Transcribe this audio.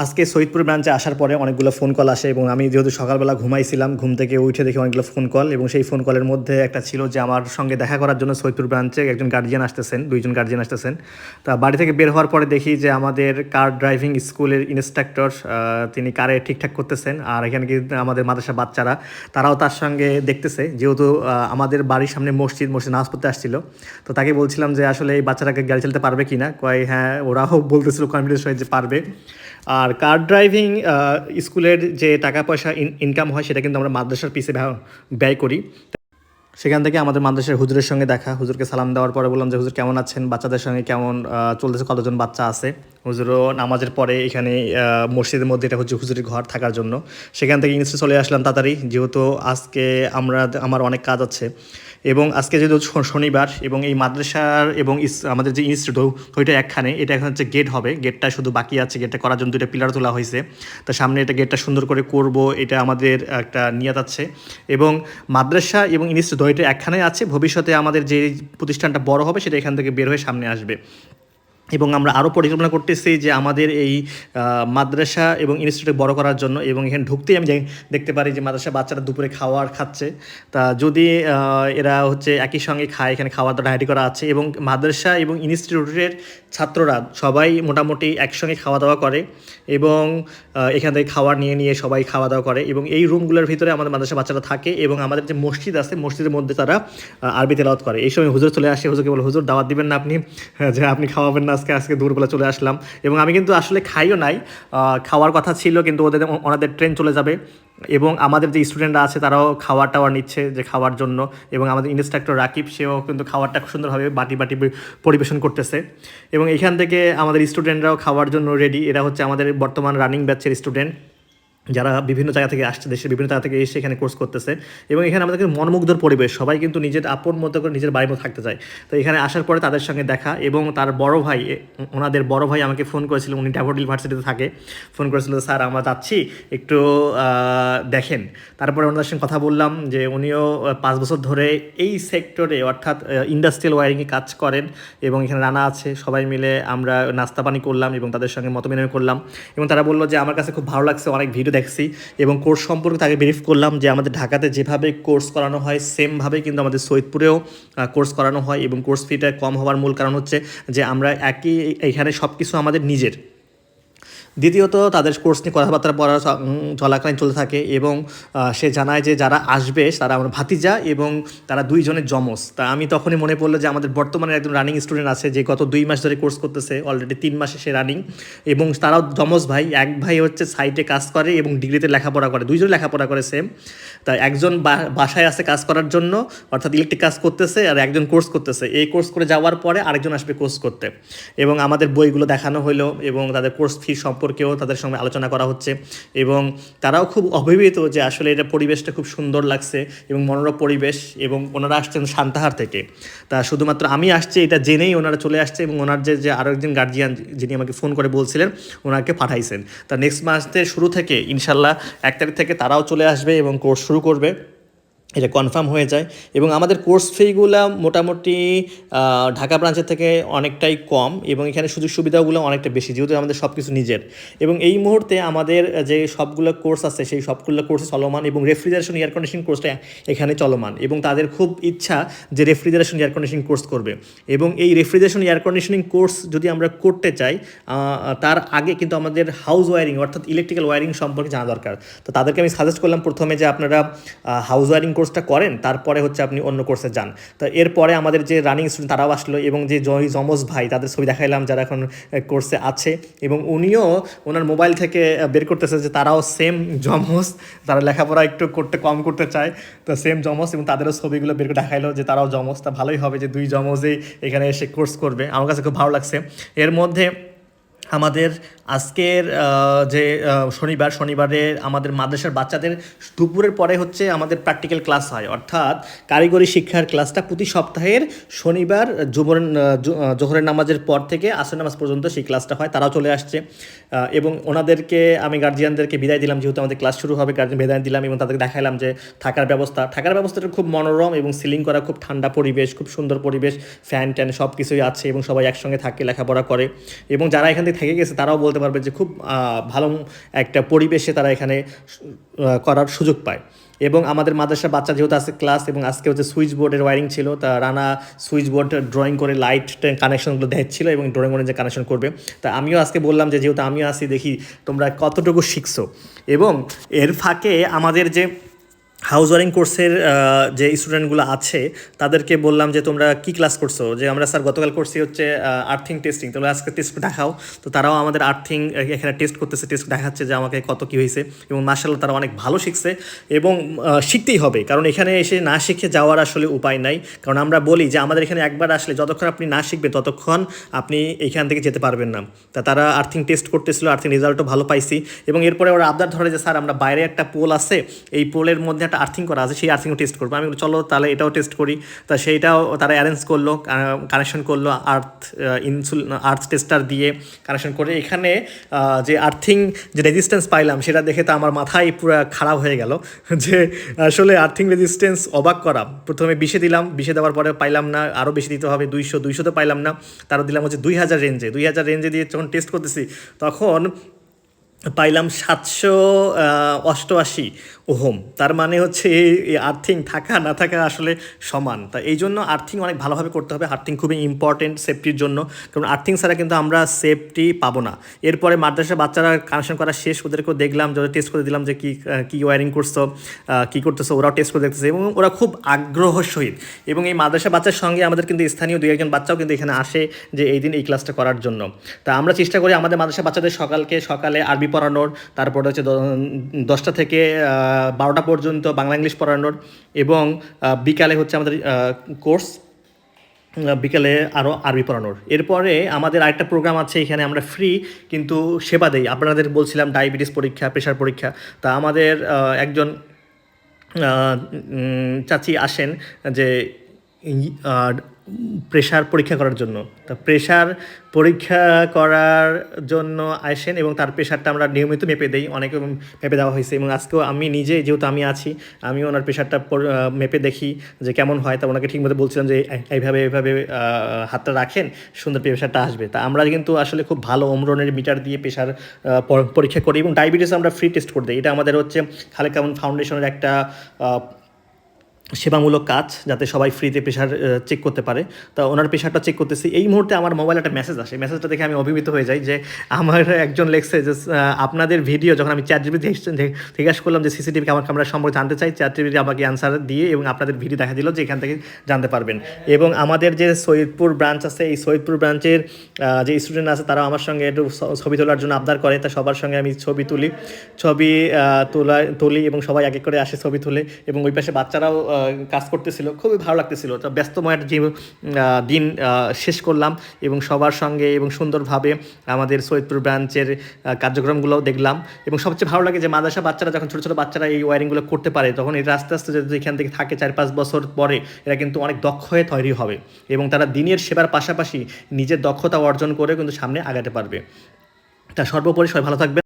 আজকে সৈয়দপুর ব্রাঞ্চে আসার পরে অনেকগুলো ফোন কল আসে এবং আমি যেহেতু সকালবেলা ঘুমাইছিলাম, ঘুম থেকে উঠে দেখি অনেকগুলো ফোন কল এবং সেই ফোন কলের মধ্যে একটা ছিল যে আমার সঙ্গে দেখা করার জন্য সৈয়দপুর ব্রাঞ্চে একজন গার্জিয়ান আসতেছেন, দুইজন গার্জিয়ান আসতেছেন। তা বাড়ি থেকে বের হওয়ার পরে দেখি যে আমাদের কার ড্রাইভিং স্কুলের ইনস্ট্রাক্টর তিনি কারে ঠিকঠাক করতেছেন, আর এখানে কিন্তু আমাদের মাদ্রাসার বাচ্চারা তারাও তার সঙ্গে দেখতেছে, যেহেতু আমাদের বাড়ির সামনে মসজিদ নামাজ পড়তে আসছিল। তো তাকে বলছিলাম যে আসলে এই বাচ্চাটাকে গাড়ি চালাতে পারবে কি না, কয় হ্যাঁ, ওরাও বলতেছিল কনফিডেন্স হয়ে যে পারবে। আর কার ড্রাইভিং স্কুলের যে টাকা পয়সা ইনকাম হয় সেটা কিন্তু আমরা মাদ্রাসার পিছে ব্যয় করি। সেখান থেকে আমাদের মাদ্রাসার হুজুরের সঙ্গে দেখা, হুজুরকে সালাম দেওয়ার পরে বললাম যে হুজুর কেমন আছেন, বাচ্চাদের সঙ্গে কেমন চলতেছে, কতজন বাচ্চা আছে। হুজুরও নামাজের পরে এখানে মসজিদের মধ্যে এটা হচ্ছে হুজুরের ঘর থাকার জন্য। সেখান থেকে ইনস্টে চলে আসলাম তাড়াতাড়ি, যেহেতু আজকে আমার অনেক কাজ আছে। এবং আজকে যেহেতু শনিবার এবং এই মাদ্রাসার এবং আমাদের যে ইনস্টিটিউট ওইটা একখানে, এটা এখন হচ্ছে গেট হবে, গেটটা শুধু বাকি আছে, গেটটা করার জন্য দুইটা পিলার তোলা হয়েছে। তো সামনে এটা গেটটা সুন্দর করে করব, এটা আমাদের একটা নিয়ত আছে। এবং মাদ্রাসা এবং ইনস্টিটিউট ওইটা একখানে আছে, ভবিষ্যতে আমাদের যে প্রতিষ্ঠানটা বড় হবে সেটা এখান থেকে বের হয়ে সামনে আসবে। এবং আমরা আরও পরিকল্পনা করতেছি যে আমাদের এই মাদ্রাসা এবং ইনস্টিটিউটে বড় করার জন্য। এবং এখানে ঢুকতেই আমি দেখতে পারি যে মাদ্রাসা বাচ্চারা দুপুরে খাওয়ার খাচ্ছে। তা যদি এরা হচ্ছে একই সঙ্গে খায়, এখানে খাওয়া দাওয়া হাঁটি করা আছে এবং মাদ্রাসা এবং ইনস্টিটিউটের ছাত্ররা সবাই মোটামুটি একসঙ্গে খাওয়া দাওয়া করে এবং এখান থেকে খাবার নিয়ে নিয়ে সবাই খাওয়া দাওয়া করে। এবং এই রুমগুলোর ভিতরে আমাদের মাদ্রাসা বাচ্চারা থাকে এবং আমাদের যে মসজিদ আছে মসজিদের মধ্যে তারা আরবি তেলাওয়াত করে। এই সময় হুজুর চলে আসে, হুজুরকে বলে হুজুর দাওয়াত দিবেন না আপনি, যে আপনি খাওয়াবেন না আজকে দুপুরবেলা চলে আসলাম। এবং আমি কিন্তু আসলে খাইও নাই, খাওয়ার কথা ছিল কিন্তু ওনাদের ট্রেন চলে যাবে এবং আমাদের যে স্টুডেন্টরা আছে তারাও খাওয়ার টাওয়ার নিচ্ছে যে খাওয়ার জন্য। এবং আমাদের ইনস্ট্রাক্টর রাকিব, সেও কিন্তু খাবারটা খুব সুন্দরভাবে বাটি বাটি পরিবেশন করতেছে। এবং এখান থেকে আমাদের স্টুডেন্টরাও খাওয়ার জন্য রেডি। এরা হচ্ছে আমাদের বর্তমান রানিং ব্যাচের স্টুডেন্ট, যারা বিভিন্ন জায়গা থেকে আসছে, দেশের বিভিন্ন জায়গা থেকে এসে এখানে কোর্স করতেছে। এবং এখানে আমাদের মনোমুগ্ধর পরিবেশ, সবাই কিন্তু নিজের আপন মতো করে নিজের বাড়ির মতো থাকতে চায়। তো এখানে আসার পরে তাদের সঙ্গে দেখা এবং তার বড় ভাই, ওনাদের বড় ভাই আমাকে ফোন করেছিল, উনি ড্যাফোডিল ইউনিভার্সিটিতে থাকে, ফোন করেছিল স্যার আমরা যাচ্ছি একটু দেখেন। তারপরে ওনাদের সঙ্গে কথা বললাম যে উনিও 5 বছর ধরে এই সেক্টরে অর্থাৎ ইন্ডাস্ট্রিয়াল ওয়ারিংয়ে কাজ করেন এবং এখানে রানা আছে, সবাই মিলে আমরা নাস্তা পানি করলাম এবং তাদের সঙ্গে মত বিনিময় করলাম। এবং তারা বললো যে আমার কাছে খুব ভালো লাগছে, অনেক ভিডিও দেখছি এবং কোর্স সম্পর্কে তাকে ব্রিফ করলাম যে আমাদের ঢাকাতে যেভাবে কোর্স করানো হয় সেমভাবে কিন্তু আমাদের সৈয়দপুরেও কোর্স করানো হয়। এবং কোর্স ফিটা কম হওয়ার মূল কারণ হচ্ছে যে আমরা এখানে সব কিছু আমাদের নিজের। দ্বিতীয়ত তাদের কোর্স নিয়ে কথাবার্তা পড়া চলাকালীন চলতে থাকে এবং সে জানায় যে যারা আসবে তারা আমার ভাতিজা এবং তারা দুইজনের যমজ। তা আমি তখনই মনে পড়লো যে আমাদের বর্তমানে একজন রানিং স্টুডেন্ট আছে যে গত 2 মাস ধরে কোর্স করতেছে, অলরেডি 3 মাসে সে রানিং। এবং তারাও যমজ ভাই, এক ভাই হচ্ছে সাইটে কাজ করে এবং ডিগ্রিতে লেখাপড়া করে, দুইজন লেখাপড়া করে সেম। তাই একজন বাসায় আছে কাজ করার জন্য, অর্থাৎ ইলেকট্রিক কাজ করতেছে, আর একজন কোর্স করতেছে। এই কোর্স করে যাওয়ার পরে আরেকজন আসবে কোর্স করতে। এবং আমাদের বইগুলো দেখানো হলো এবং তাদের কোর্স ফি সম্পর্কেও তাদের সঙ্গে আলোচনা করা হচ্ছে। এবং তারাও খুব অভিভূত যে আসলে এটা পরিবেশটা খুব সুন্দর লাগছে এবং মনোরম পরিবেশ। এবং ওনারা আসছেন সান্তাহার থেকে, তা শুধুমাত্র আমি আসছি এটা জেনেই ওনারা চলে আসছে এবং ওনার যে আরও একজন গার্জিয়ান যিনি আমাকে ফোন করে বলছিলেন ওনাকে পাঠাইছেন। তা নেক্সট মাসের শুরু থেকে ইনশাল্লাহ 1 তারিখ থেকে তারাও চলে আসবে এবং কোর্স শুরু করবে, এটা কনফার্ম হয়ে যায়। এবং আমাদের কোর্স ফিগুলো মোটামুটি ঢাকা ব্রাঞ্চের থেকে অনেকটাই কম এবং এখানে সুযোগ সুবিধাগুলো অনেকটা বেশি, যেহেতু আমাদের সব কিছু নিজের। এবং এই মুহূর্তে আমাদের যে সবগুলো কোর্স আছে সেই সবগুলো কোর্সে চলমান এবং রেফ্রিজারেশন এয়ার কন্ডিশনিং কোর্সটা এখানে চলমান। এবং তাদের খুব ইচ্ছা যে রেফ্রিজারেশন এয়ার কন্ডিশনিং কোর্স করবে। এবং এই রেফ্রিজারেশন এয়ার কন্ডিশনিং কোর্স যদি আমরা করতে চাই তার আগে কিন্তু আমাদের হাউস ওয়ারিং অর্থাৎ ইলেকট্রিক্যাল ওয়ারিং সম্পর্কে জানা দরকার। তো তাদেরকে আমি সাজেস্ট করলাম প্রথমে যে আপনারা হাউস ওয়ারিং কোর্সটা করেন, তারপরে হচ্ছে আপনি অন্য কোর্সে যান। তো এরপরে আমাদের যে রানিং স্টুডেন্ট তারাও আসলো এবং যে যমজ ভাই তাদের ছবি দেখাইলাম যারা এখন কোর্সে আছে। এবং উনিও ওনার মোবাইল থেকে বের করতেছে যে তারাও সেম যমজ, তারা লেখাপড়া একটু কম করতে চায়, তো সেম যমজ এবং তাদেরও ছবিগুলো বের করে দেখাইলো যে তারাও যমজ। তা ভালোই হবে যে 2 যমজেই এখানে এসে কোর্স করবে, আমার কাছে খুব ভালো লাগছে। এর মধ্যে আমাদের আজকের যে শনিবারে আমাদের মাদ্রাসার বাচ্চাদের দুপুরের পরে হচ্ছে আমাদের প্র্যাকটিক্যাল ক্লাস হয়, অর্থাৎ কারিগরি শিক্ষার ক্লাসটা প্রতি সপ্তাহের শনিবার জোহরের নামাজের পর থেকে আসর নামাজ পর্যন্ত সেই ক্লাসটা হয়। তারাও চলে আসছে এবং ওনাদেরকে আমি গার্জিয়ানদেরকে বিদায় দিলাম, যেহেতু আমাদের ক্লাস শুরু হবে, গার্জিয়ান বিদায় দিলাম এবং তাদেরকে দেখাইলাম যে থাকার ব্যবস্থাটা খুব মনোরম এবং সিলিং করা, খুব ঠান্ডা পরিবেশ, খুব সুন্দর পরিবেশ, ফ্যান ট্যান সব কিছুই আছে এবং সবাই একসঙ্গে থাকে লেখাপড়া করে। এবং যারা এখান থেকে থেকে গেছে তারাও বলতে পারবে যে খুব ভালো একটা পরিবেশে তারা এখানে করার সুযোগ পায়। এবং আমাদের মাদ্রাসার বাচ্চা যেহেতু আছে ক্লাস, এবং আজকে হচ্ছে সুইচ বোর্ডের ওয়ারিং ছিল, তা রানা সুইচ বোর্ড ড্রয়িং করে লাইট কানেকশনগুলো দেখছিল এবং ড্রয়িং বোর্ডে যে কানেকশন করবে। তা আমিও আজকে বললাম যে যেহেতু আমিও আসি, দেখি তোমরা কতটুকু শিখছো। এবং এর ফাঁকে আমাদের যে হাউস ওয়ারিং কোর্সের যে স্টুডেন্টগুলো আছে তাদেরকে বললাম যে তোমরা কি ক্লাস করছো, যে আমরা স্যার গতকাল করছি হচ্ছে আর্থিং টেস্টিং, তোমরা আজকে টেস্ট দেখাও। তো তারাও আমাদের আর্থিং এখানে টেস্ট করতেছে, টেস্ট দেখাচ্ছে যে আমাকে কত কী হয়েছে, এবং মার্শাল্লাহ তারা অনেক ভালো শিখছে। এবং শিখতেই হবে, কারণ এখানে এসে না শিখে যাওয়ার আসলে উপায় নাই। কারণ আমরা বলি যে আমাদের এখানে একবার আসলে যতক্ষণ আপনি না শিখবেন ততক্ষণ আপনি এখান থেকে যেতে পারবেন না। তা তারা আর্থিং টেস্ট করতেছিল, আর্থিং রেজাল্টও ভালো পাইছি। এবং এরপরে ওরা আবদার ধরে যে স্যার আমরা বাইরে একটা পোল আছে, এই পোলের মধ্যে একটা আর্থিং করা আছে, সেই আর্থিংও টেস্ট করবো। আমি চলো তাহলে এটাও টেস্ট করি। তা সেইটাও তারা অ্যারেঞ্জ করলো, কানেকশন করলো আর্থ টেস্টার দিয়ে কানেকশন করে। এখানে যে আর্থিং যে রেজিস্ট্যান্স পাইলাম সেটা দেখে তো আমার মাথায় পুরো খারাপ হয়ে গেল, যে আসলে আর্থিং রেজিস্ট্যান্স অবাক করা। প্রথমে 20 দিলাম, 20 দেওয়ার পরে পাইলাম না, আরও বেশি দিতে হবে 200 পাইলাম না, তারও দিলাম হচ্ছে 2000 রেঞ্জে। 2000 রেঞ্জে দিয়ে যখন টেস্ট করতেছি তখন পাইলাম 788 ওহম। তার মানে হচ্ছে এই আর্থিং থাকা না থাকা আসলে সমান। তা এই জন্য আর্থিং অনেক ভালোভাবে করতে হবে। আর্থিং খুবই ইম্পর্টেন্ট সেফটির জন্য, কারণ আর্থিং ছাড়া কিন্তু আমরা সেফটি পাবো না। এরপরে মাদ্রাসা বাচ্চারা কানেকশন করা শেষ, ওদেরকেও দেখলাম, যাদের টেস্ট করে দিলাম যে কী ওয়ারিং করছো, কী করতেছো, ওরাও টেস্ট করে দেখতেছে এবং ওরা খুব আগ্রহ সহিত। এবং এই মাদ্রাসা বাচ্চার সঙ্গে আমাদের কিন্তু স্থানীয় 2-1 বাচ্চাও কিন্তু এখানে আসে যে এই দিন এই ক্লাসটা করার জন্য। তা আমরা চেষ্টা করি আমাদের মাদ্রাসা বাচ্চাদের সকালে আরবি পড়ানোর, তারপরে হচ্ছে 10টা থেকে 12টা পর্যন্ত বাংলা ইংলিশ পড়ানোর, এবং বিকালে হচ্ছে আমাদের কোর্স, বিকালে আরও আরবি পড়ানোর। এরপরে আমাদের আরেকটা প্রোগ্রাম আছে, এখানে আমরা ফ্রি কিন্তু সেবা দেই। আপনাদের বলছিলাম ডায়াবেটিস পরীক্ষা, প্রেশার পরীক্ষা। তা আমাদের একজন চাচি আসেন যে প্রেশার পরীক্ষা করার জন্য। তা প্রেশার পরীক্ষা করার জন্য আসেন এবং তার প্রেশারটা আমরা নিয়মিত মেপে দিই, অনেক মেপে দেওয়া হয়েছে। এবং আজকেও আমি নিজে যেহেতু আমি আছি, আমি ওনার প্রেশারটা মেপে দেখি যে কেমন হয়। তা ওনাকে ঠিকমতো বলছিলাম যে এইভাবে হাতটা রাখেন, সুন্দর প্রেশারটা আসবে। তা আমরা কিন্তু আসলে খুব ভালো ওমরনের মিটার দিয়ে প্রেশার পরীক্ষা করি, এবং ডায়াবেটিস আমরা ফ্রি টেস্ট করে দিই। এটা আমাদের হচ্ছে খালেক আমান ফাউন্ডেশনের একটা সেবামূলক কাজ, যাতে সবাই ফ্রিতে প্রেশার চেক করতে পারে। তা ওনার প্রেশারটা চেক করতেছি, এই মুহূর্তে আমার মোবাইলে একটা মেসেজ আসে। মেসেজটা দেখে আমি অভিভূত হয়ে যাই যে আমার একজন লেখছে যে আপনাদের ভিডিও, যখন আমি ChatGPT জিজ্ঞাসা করলাম যে সিসিটিভি ক্যামেরা সম্পর্কে জানতে চাই, ChatGPT আমাকে অ্যান্সার দিয়ে এবং আপনাদের ভিডিও দেখা দিল যে এখান থেকে জানতে পারবেন। এবং আমাদের যে সৈয়দপুর ব্রাঞ্চ আছে, এই সৈয়দপুর ব্রাঞ্চের যে স্টুডেন্ট আছে তারা আমার সঙ্গে একটু ছবি তোলার জন্য আবদার করে। তা সবার সঙ্গে আমি ছবি তুলি এবং সবাই এক এক করে আসে ছবি তুলে। এবং ওই পাশে বাচ্চারাও কাজ করতেছিল, খুবই ভালো লাগতেছিল। তো ব্যস্তময় একটা দিন শেষ করলাম এবং সবার সঙ্গে এবং সুন্দরভাবে আমাদের সৈয়দপুর ব্রাঞ্চের কার্যক্রমগুলোও দেখলাম। এবং সবচেয়ে ভালো লাগে যে মাদ্রাসা বাচ্চারা যখন ছোটো ছোটো বাচ্চারা এই ওয়ারিংগুলো করতে পারে, তখন এটা আস্তে আস্তে যদি এখান থেকে থাকে 4-5 বছর পরে এরা কিন্তু অনেক দক্ষ হয়ে তৈরি হবে, এবং তারা দিনের সেবার পাশাপাশি নিজের দক্ষতা অর্জন করে কিন্তু সামনে আগাতে পারবে। তা সর্বোপরি সবাই ভালো থাকবে।